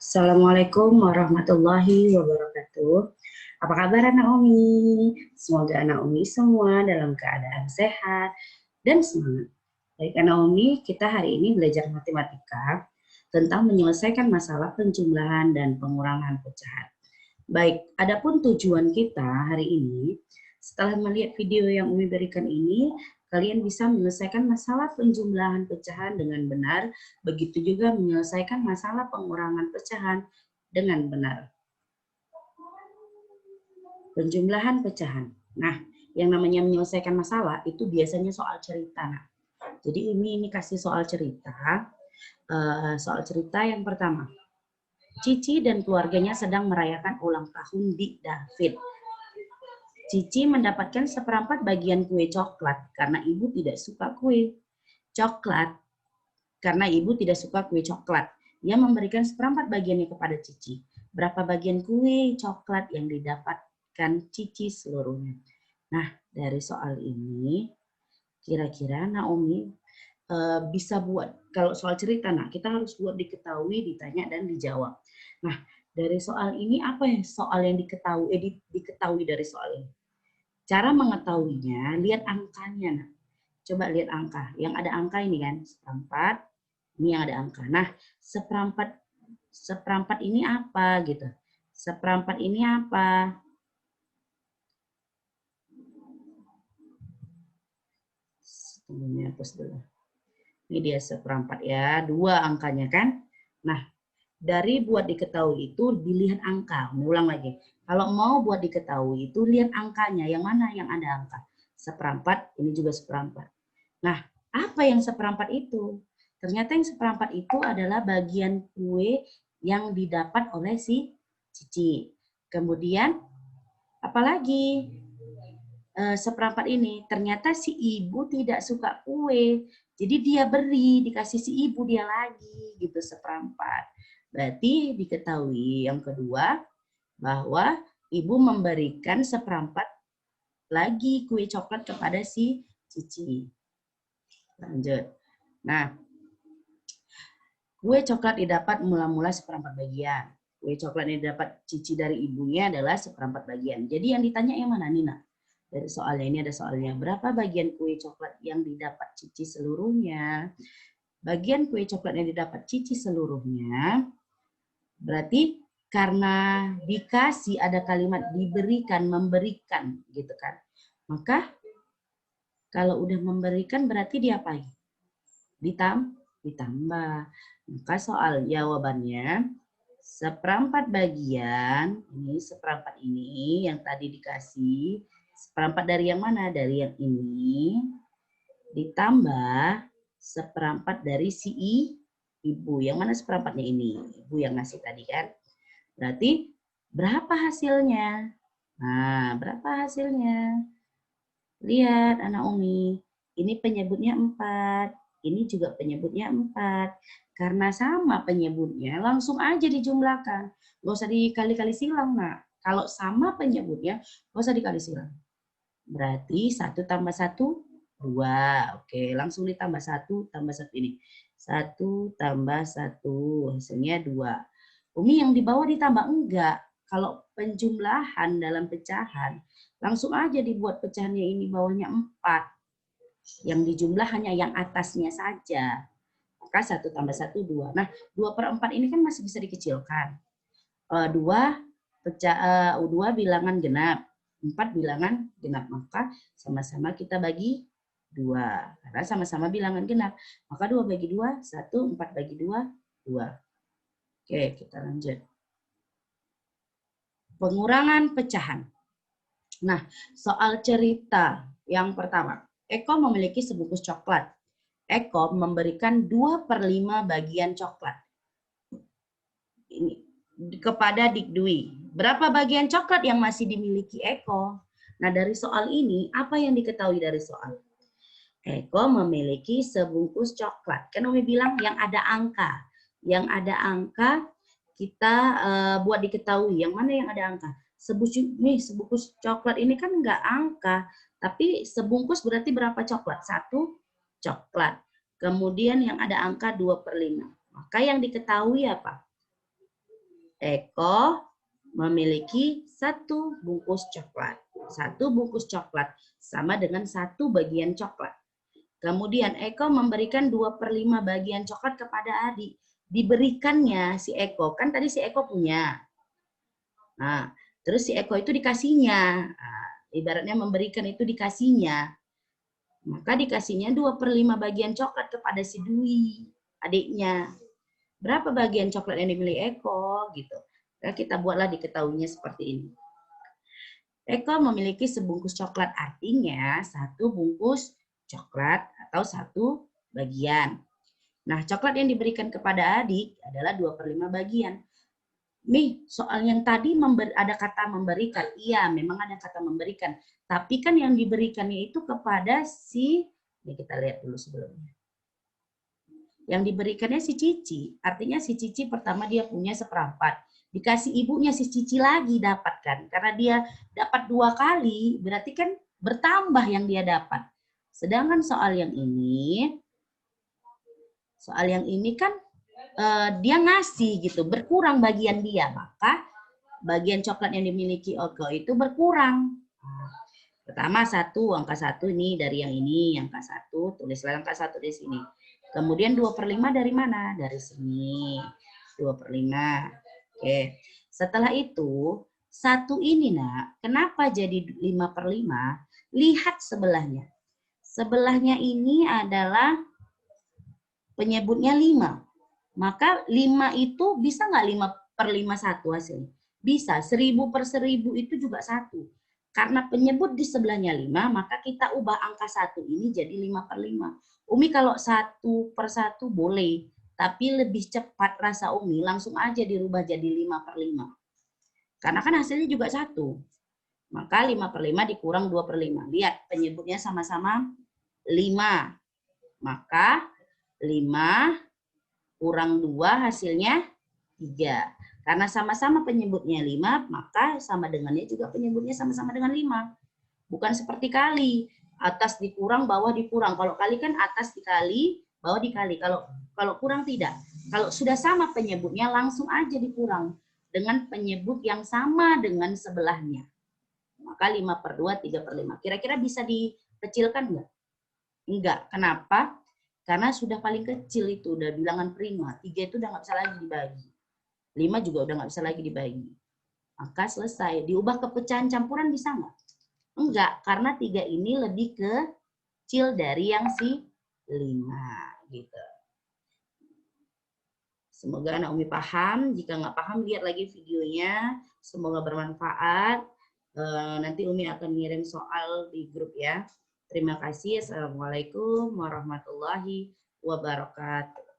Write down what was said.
Assalamualaikum warahmatullahi wabarakatuh. Apa kabar anak Umi? Semoga anak Umi semua dalam keadaan sehat dan semangat. Baik anak Umi, kita hari ini belajar matematika tentang menyelesaikan masalah penjumlahan dan pengurangan pecahan. Baik, adapun tujuan kita hari ini, setelah melihat video yang Umi berikan ini, kalian bisa menyelesaikan masalah penjumlahan pecahan dengan benar, begitu juga menyelesaikan masalah pengurangan pecahan dengan benar. Penjumlahan pecahan. Nah, yang namanya menyelesaikan masalah itu biasanya soal cerita. Nah, jadi ini kasih soal cerita. Soal cerita yang pertama. Cici dan keluarganya sedang merayakan ulang tahun di David. Cici mendapatkan seperempat bagian kue coklat karena ibu tidak suka kue coklat. Karena ibu tidak suka kue coklat, ia memberikan seperempat bagiannya kepada Cici. Berapa bagian kue coklat yang didapatkan Cici seluruhnya? Nah, dari soal ini, kira-kira Naomi bisa buat, kalau soal cerita, nah kita harus buat diketahui, ditanya, dan dijawab. Nah, dari soal ini, apa yang soal yang diketahui dari soal ini? Cara mengetahuinya, lihat angkanya. Nah, coba lihat angka. Yang ada angka ini kan, seperempat. Ini yang ada angka. Nah, seperempat ini apa gitu? Seperempat ini apa? Tunggunya hapus dulu. Ini dia seperempat ya, 2 angkanya kan? Nah, dari buat diketahui itu dilihat angka. Ulang lagi. Kalau mau buat diketahui itu lihat angkanya. Yang mana yang ada angka? Seperempat, ini juga seperempat. Nah, apa yang seperempat itu? Ternyata yang seperempat itu adalah bagian kue yang didapat oleh si Cici. Kemudian, apalagi seperempat ini? Ternyata si ibu tidak suka kue. Jadi dia beri, dikasih si ibu dia lagi gitu seperempat. Berarti diketahui yang kedua bahwa ibu memberikan seperempat lagi kue coklat kepada si Cici. Lanjut. Nah, kue coklat didapat mula-mula seperempat bagian. Kue coklat yang didapat Cici dari ibunya adalah seperempat bagian. Jadi yang ditanya yang mana, Nina? Dari soalnya ini ada soalnya. Berapa bagian kue coklat yang didapat Cici seluruhnya? Bagian kue coklat yang didapat Cici seluruhnya, berarti karena dikasih ada kalimat diberikan, memberikan, gitu kan. Maka kalau udah memberikan berarti diapain? Ditambah. Maka soal jawabannya seperempat bagian, ini seperempat ini yang tadi dikasih, seperempat dari yang mana? Dari yang ini, ditambah seperempat dari si ibu. Yang mana seperempatnya ini? Ibu yang ngasih tadi kan. Berarti berapa hasilnya? Nah, berapa hasilnya? Lihat anak Umi, ini penyebutnya 4, ini juga penyebutnya 4. Karena sama penyebutnya, langsung aja dijumlahkan. Nggak usah dikali-kali silang, nak. Kalau sama penyebutnya, nggak usah dikali silang. Berarti 1 tambah 1, 2. Oke, langsung ditambah 1 tambah 1 ini. 1 tambah 1, hasilnya 2. Umi yang di bawah ditambah enggak. Kalau penjumlahan dalam pecahan, langsung aja dibuat pecahannya ini bawahnya 4. Yang dijumlah hanya yang atasnya saja. Maka 1 tambah 1, 2. Nah, 2/4 ini kan masih bisa dikecilkan. 2 bilangan genap. 4 bilangan genap. Maka sama-sama kita bagi 2. Karena sama-sama bilangan genap. Maka 2 bagi 2, 1. 4 bagi 2, 2. Oke, kita lanjut. Pengurangan pecahan. Nah, soal cerita yang pertama. Eko memiliki sebungkus coklat. Eko memberikan 2/5 bagian coklat ini kepada Dik Dwi. Berapa bagian coklat yang masih dimiliki Eko? Nah, dari soal ini, apa yang diketahui dari soal? Eko memiliki sebungkus coklat. Kan Umi bilang yang ada angka. Yang ada angka kita buat diketahui. Yang mana yang ada angka? Sebungkus coklat ini kan enggak angka. Tapi sebungkus berarti berapa coklat? 1 coklat. Kemudian yang ada angka 2/5. Maka yang diketahui apa? Eko memiliki 1 bungkus coklat. 1 bungkus coklat sama dengan 1 bagian coklat. Kemudian Eko memberikan 2/5 bagian coklat kepada adik. Diberikannya si Eko, kan tadi si Eko punya. Nah, terus si Eko itu dikasihnya. Nah, ibaratnya memberikan itu dikasihnya. Maka dikasihnya 2/5 bagian coklat kepada si Dwi, adiknya. Berapa bagian coklat yang dimiliki Eko? Gitu. Nah, kita buatlah diketahuinya seperti ini. Eko memiliki sebungkus coklat, artinya 1 bungkus coklat atau 1 bagian. Nah, coklat yang diberikan kepada adik adalah 2/5 bagian. Nih, soal yang tadi ada kata memberikan. Iya, memang ada kata memberikan. Tapi kan yang diberikannya itu kepada si, ini kita lihat dulu sebelumnya. Yang diberikannya si Cici, artinya si Cici pertama dia punya 1/4. Dikasih ibunya si Cici lagi dapat kan. Karena dia dapat 2 kali, berarti kan bertambah yang dia dapat. Sedangkan soal yang ini kan dia ngasih gitu, berkurang bagian dia, maka bagian coklat yang dimiliki Eko itu berkurang. Pertama 1, angka 1 ini dari yang ini, angka 1, tulislah angka 1 di sini. Kemudian 2/5 dari mana? Dari sini. 2/5. Oke. Setelah itu, 1 ini nak, kenapa jadi 5/5? Lihat sebelahnya. Sebelahnya ini adalah penyebutnya 5. Maka 5 itu bisa nggak 5/5 1 hasilnya? Bisa. 1000/1000 itu juga 1. Karena penyebut di sebelahnya 5, maka kita ubah angka 1 ini jadi 5/5. Umi kalau 1/1 boleh, tapi lebih cepat rasa Umi langsung aja dirubah jadi 5/5. Karena kan hasilnya juga 1. Maka 5/5 dikurang 2/5. Lihat, penyebutnya sama-sama 5. Maka 5 kurang 2 hasilnya 3. Karena sama-sama penyebutnya 5, maka sama dengannya juga penyebutnya sama-sama dengan 5. Bukan seperti kali, atas dikurang, bawah dikurang. Kalau kali kan atas dikali, bawah dikali. Kalau kurang tidak. Kalau sudah sama penyebutnya, langsung aja dikurang dengan penyebut yang sama dengan sebelahnya. Maka 5/2, 3/5. Kira-kira bisa dikecilkan enggak? Enggak. Kenapa? Karena sudah paling kecil itu, udah bilangan prima. 3 itu udah nggak bisa lagi dibagi. 5 juga udah nggak bisa lagi dibagi. Maka selesai. Diubah ke pecahan campuran bisa nggak? Enggak, karena 3 ini lebih kecil dari yang si 5. Gitu. Semoga anak Umi paham. Jika nggak paham, lihat lagi videonya. Semoga bermanfaat. Nanti Umi akan ngirim soal di grup ya. Terima kasih. Assalamualaikum warahmatullahi wabarakatuh.